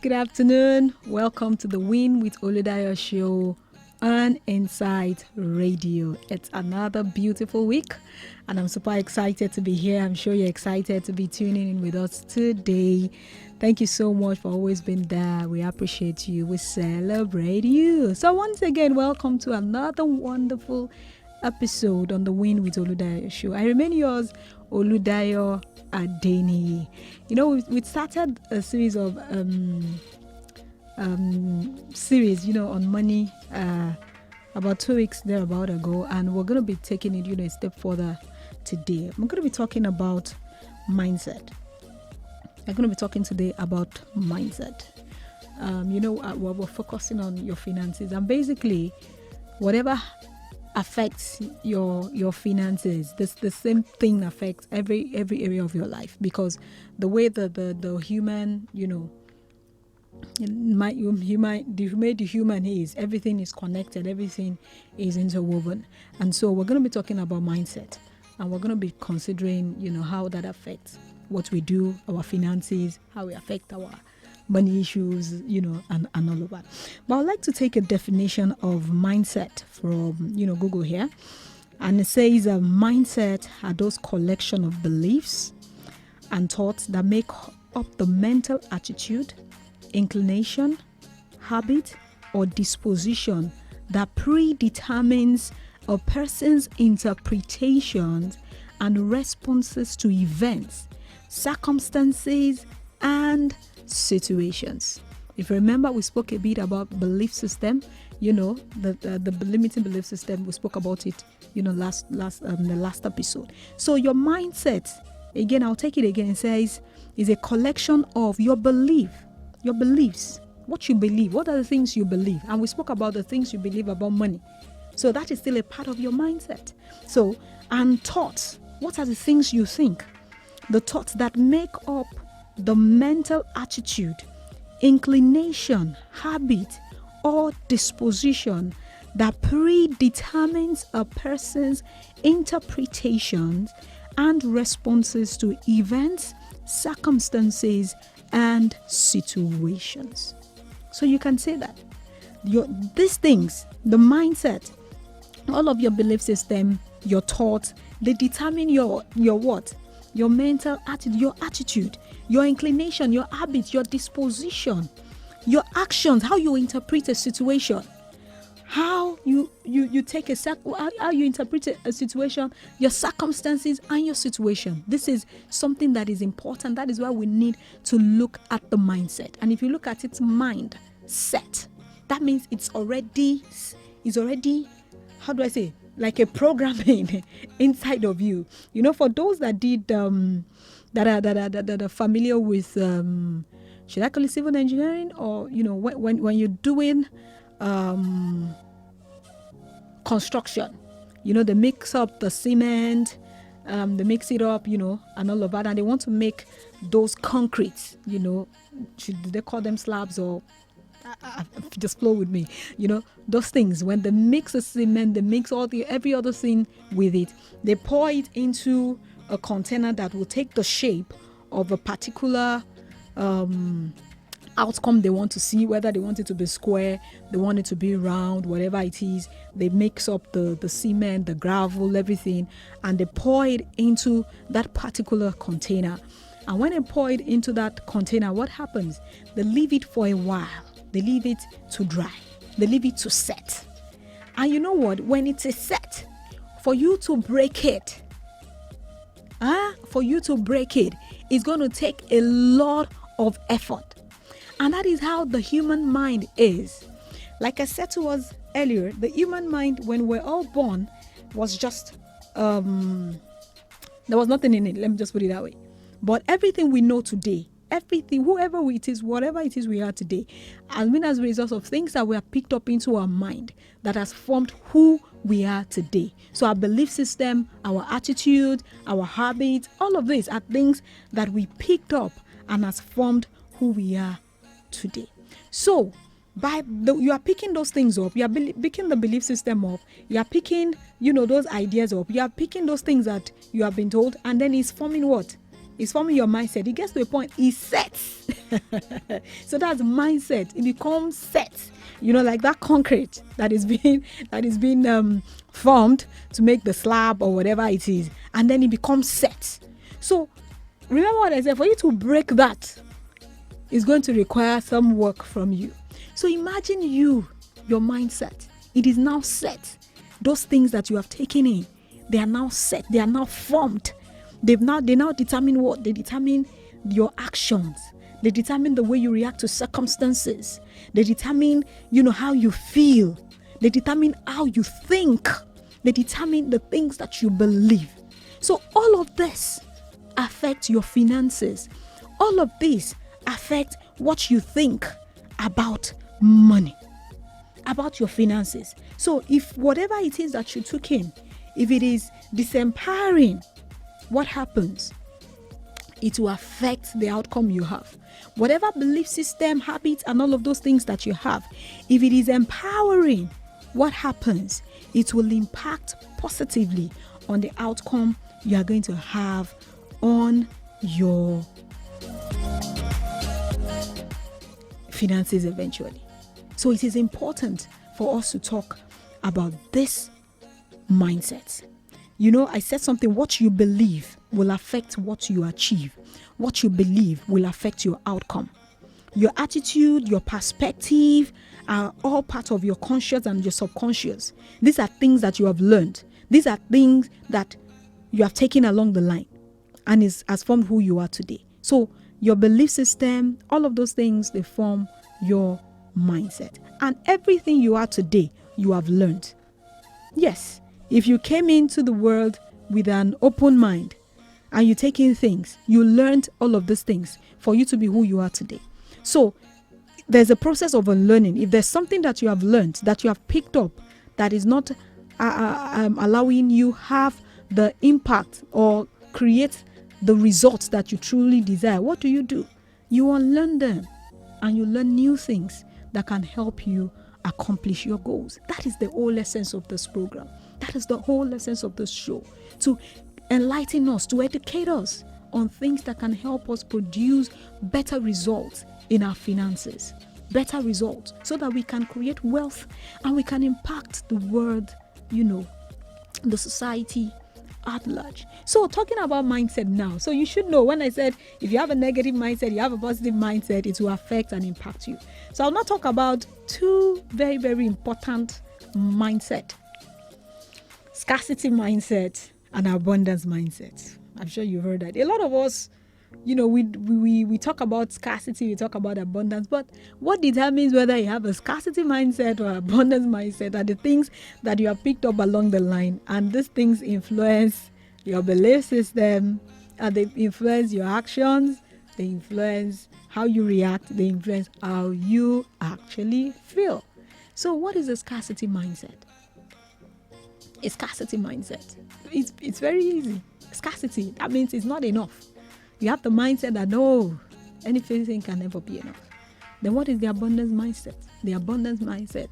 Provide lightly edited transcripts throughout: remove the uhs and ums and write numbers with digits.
Good afternoon. Welcome to the Win with Oludayo show on Inside Radio. It's another beautiful week and I'm super excited to be here. I'm sure you're excited to be tuning in with us today. Thank you so much for always being there. We appreciate you. We celebrate you. So once again, welcome to another wonderful episode on the Win with Oludayo show. I remain yours, Oludayo Adeni. You know, we started a series of on money about 2 weeks thereabout ago, and we're going to be taking it a step further today. I'm going to be talking about mindset. I'm going to be talking today about mindset. We're focusing on your finances, and basically whatever affects your finances, the same thing affects every area of your life, because the way the human the human is, everything is connected, everything is interwoven. And so we're going to be talking about mindset, and we're going to be considering how that affects what we do, our finances, how we affect our money issues, and all of that. But I'd like to take a definition of mindset from, Google here. And it says a mindset are those collection of beliefs and thoughts that make up the mental attitude, inclination, habit, or disposition that predetermines a person's interpretations and responses to events, circumstances, and situations. If you remember, we spoke a bit about belief system, the limiting belief system. We spoke about it, the last episode. So your mindset, again, I'll take it again. It says is a collection of your beliefs, what you believe. What are the things you believe? And we spoke about the things you believe about money. So that is still a part of your mindset. So, and thoughts. What are the things you think? The thoughts that make up the mental attitude, inclination, habit, or disposition that predetermines a person's interpretations and responses to events, circumstances, and situations. So you can say that these things, the mindset, all of your belief system, your thoughts, they determine your what? Your mental attitude, your inclination, your habit, your disposition, your actions, how you interpret a situation, how you take how you interpret a situation, your circumstances and your situation. This is something that is important. That is why we need to look at the mindset. And if you look at its mindset, that means it's already, how do I say, like a programming inside of you. For those that did that are familiar with should I call it civil engineering, or when you're doing construction, they mix up the cement, they mix it up, and all of that, and they want to make those concretes, should they call them slabs, or just flow with me, those things. When they mix the cement, they mix every other thing with it, they pour it into a container that will take the shape of a particular outcome they want to see, whether they want it to be square, they want it to be round, whatever it is. They mix up the cement, the gravel, everything, and they pour it into that particular container. And when they pour it into that container, what happens? They leave it for a while. They leave it to dry. They leave it to set. And you know what? When it's a set, for you to break it, it's going to take a lot of effort. And that is how the human mind is. Like I said to us earlier, the human mind, when we're all born, was just, there was nothing in it. Let me just put it that way. But everything we know today, everything, whatever it is we are today, has been as a result of things that we have picked up into our mind that has formed who we are today. So our belief system, our attitude, our habits, all of these are things that we picked up and has formed who we are today. So you are picking those things up, you are picking the belief system up, you are picking those ideas up, you are picking those things that you have been told, and then it's forming what? It's forming your mindset. It gets to a point, it sets So that's mindset. It becomes set. Like that concrete that is being formed to make the slab or whatever it is, and then it becomes set. So remember what I said, for you to break that is going to require some work from you. So imagine your mindset. It is now set. Those things that you have taken in, they are now set. They are now formed. They now determine what? They determine your actions. They determine the way you react to circumstances. They determine, how you feel. They determine how you think. They determine the things that you believe. So all of this affects your finances. All of this affects what you think about money, about your finances. So if whatever it is that you took in, if it is disempowering, what happens? It will affect the outcome you have. Whatever belief system, habits, and all of those things that you have, if it is empowering, what happens? It will impact positively on the outcome you are going to have on your finances eventually. So it is important for us to talk about this mindset. I said something, what you believe will affect what you achieve. What you believe will affect your outcome. Your attitude, your perspective are all part of your conscious and your subconscious. These are things that you have learned. These are things that you have taken along the line and has formed who you are today. So your belief system, all of those things, they form your mindset. And everything you are today, you have learned. Yes, if you came into the world with an open mind and you take in things, you learned all of these things for you to be who you are today. So there's a process of unlearning. If there's something that you have learned, that you have picked up, that is not allowing you have the impact or create the results that you truly desire, what do? You unlearn them and you learn new things that can help you accomplish your goals. That is the whole essence of this program. That is the whole essence of this show, to enlighten us, to educate us on things that can help us produce better results in our finances, better results, so that we can create wealth and we can impact the world, the society at large. So talking about mindset now, so you should know when I said if you have a negative mindset, you have a positive mindset, it will affect and impact you. So I'll now talk about two very, very important mindset: scarcity mindset and abundance mindset. I'm sure you've heard that. A lot of us, we talk about scarcity, we talk about abundance, but what determines whether you have a scarcity mindset or abundance mindset are the things that you have picked up along the line. And these things influence your belief system, and they influence your actions, they influence how you react, they influence how you actually feel. So what is a scarcity mindset? A scarcity mindset, it's very easy. Scarcity, that means it's not enough. You have the mindset that no, anything can never be enough. Then what is the abundance mindset? The abundance mindset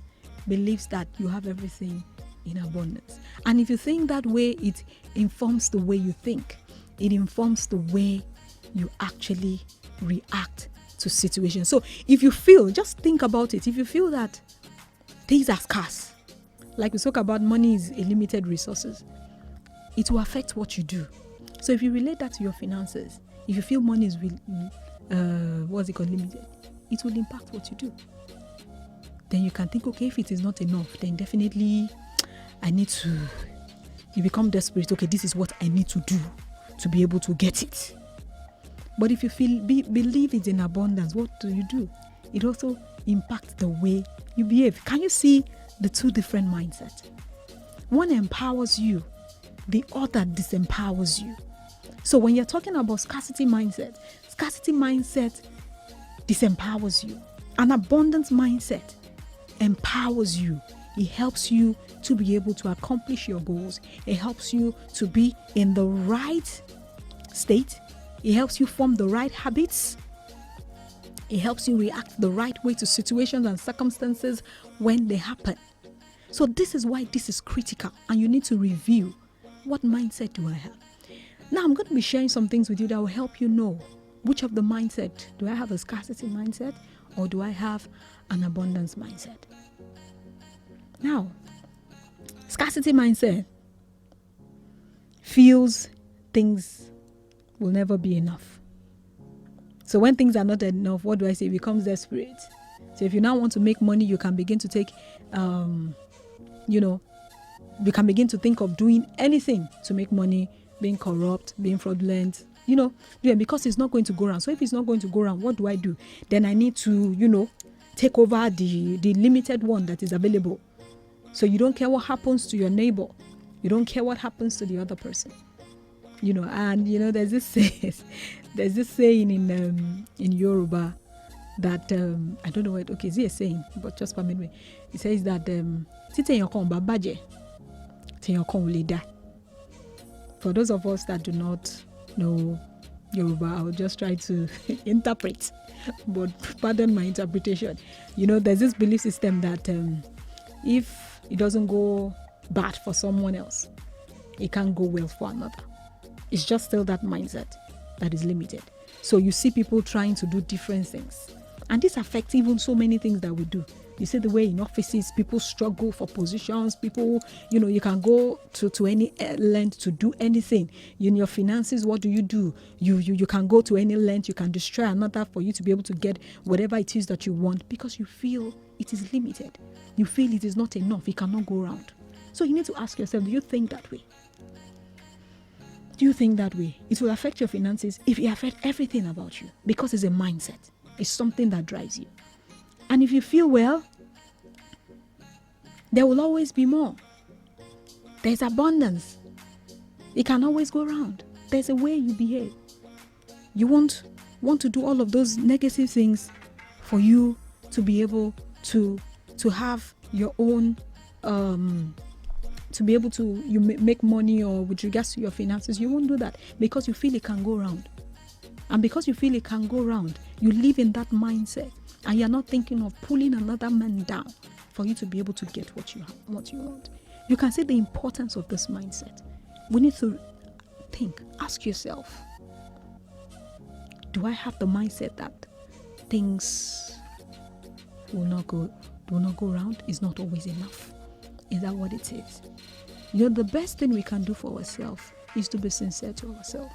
believes that you have everything in abundance. And if you think that way, it informs the way you think. It informs the way you actually react to situations. So if you feel, just think about it, if you feel that things are scarce, like we talk about, money is a limited resources, it will affect what you do. So if you relate that to your finances, if you feel money is limited, it will impact what you do. Then you can think, okay, if it is not enough, then definitely you become desperate. Okay, this is what I need to do to be able to get it. But if you believe it's in abundance, what do? It also impacts the way you behave. Can you see the two different mindsets? One empowers you, the other disempowers you. So when you're talking about scarcity mindset disempowers you. An abundance mindset empowers you. It helps you to be able to accomplish your goals. It helps you to be in the right state. It helps you form the right habits. It helps you react the right way to situations and circumstances when they happen. So this is why this is critical, and you need to review, what mindset do I have? Now I'm going to be sharing some things with you that will help you know Which of the mindset? Do I have a scarcity mindset or do I have an abundance mindset? Now, scarcity mindset feels things will never be enough. So when things are not enough, what do I say? It becomes desperate. So if you now want to make money, you can begin to take, you can begin to think of doing anything to make money, being corrupt, being fraudulent, because it's not going to go around. So if it's not going to go around, what do I do? Then I need to, take over the limited one that is available. So you don't care what happens to your neighbor. You don't care what happens to the other person. There's this saying in Yoruba that I don't know what. Okay, is he a saying? But just permit me. It says that for those of us that do not know Yoruba, I'll just try to interpret. But pardon my interpretation. There's this belief system that if it doesn't go bad for someone else, it can't go well for another. It's just still that mindset that is limited. So you see people trying to do different things. And this affects even so many things that we do. You see the way in offices, people struggle for positions. People, you can go to any length to do anything. In your finances, what do? You can go to any length. You can destroy another for you to be able to get whatever it is that you want because you feel it is limited. You feel it is not enough. It cannot go around. So you need to ask yourself, do you think that way? Do you think that way? It will affect your finances if it affects everything about you because it's a mindset. It's something that drives you. And if you feel well, there will always be more. There's abundance. It can always go around. There's a way you behave. You won't want to do all of those negative things for you to be able to have your own to be able to make money, or with regards to your finances. You won't do that because you feel it can go around. And because you feel it can go around, you live in that mindset and you're not thinking of pulling another man down for you to be able to get what you want. You can see the importance of this mindset. We need to think, ask yourself, do I have the mindset that things will not go around? Is not always enough. Is that what it is? The best thing we can do for ourselves is to be sincere to ourselves.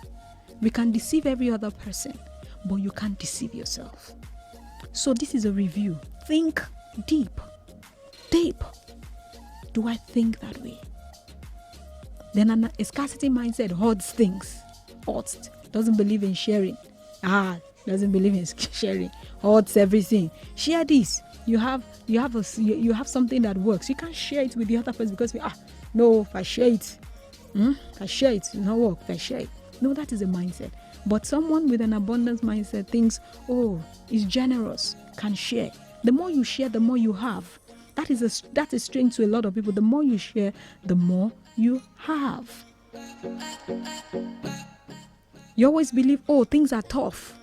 We can deceive every other person, but you can't deceive yourself. So this is a review. Think deep. Do I think that way? Then a scarcity mindset hoards things. Doesn't believe in sharing. Doesn't believe in sharing. Hoards everything. Share this. You have something that works. You can't share it with the other person because no, if I share it, it will not work. If I share it. No, that is a mindset. But someone with an abundance mindset thinks, is generous, can share. The more you share, the more you have. That is strange to a lot of people. The more you share, the more you have. You always believe, things are tough.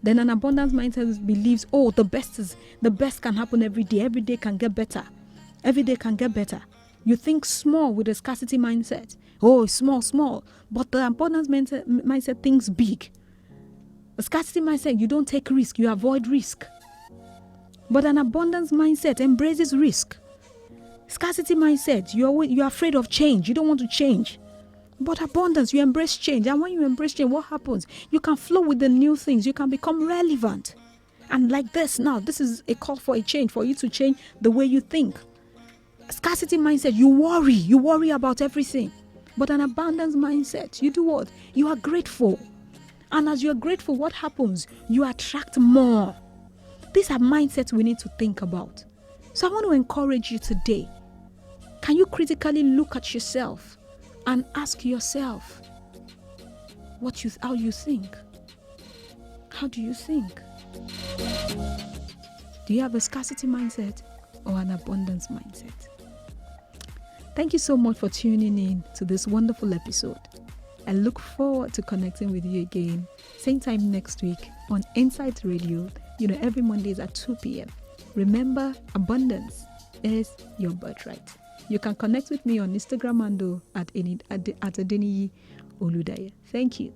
Then an abundance mindset believes, the best can happen every day. Every day can get better. You think small with a scarcity mindset. Small. But the abundance mindset thinks big. A scarcity mindset, you don't take risk, you avoid risk. But an abundance mindset embraces risk. Scarcity mindset, you're afraid of change. You don't want to change. But abundance, you embrace change. And when you embrace change, what happens? You can flow with the new things. You can become relevant. And like this now, this is a call for a change, for you to change the way you think. Scarcity mindset, you worry about everything. But an abundance mindset, you do what? You are grateful. And as you're grateful, what happens? You attract more. These are mindsets we need to think about. So I want to encourage you today. Can you critically look at yourself and ask yourself how you think? How do you think? Do you have a scarcity mindset or an abundance mindset? Thank you so much for tuning in to this wonderful episode. I look forward to connecting with you again, same time next week on Insight Radio, every Mondays at 2 p.m. Remember, abundance is your birthright. You can connect with me on Instagram and at Adeniyi Oludayo. Thank you.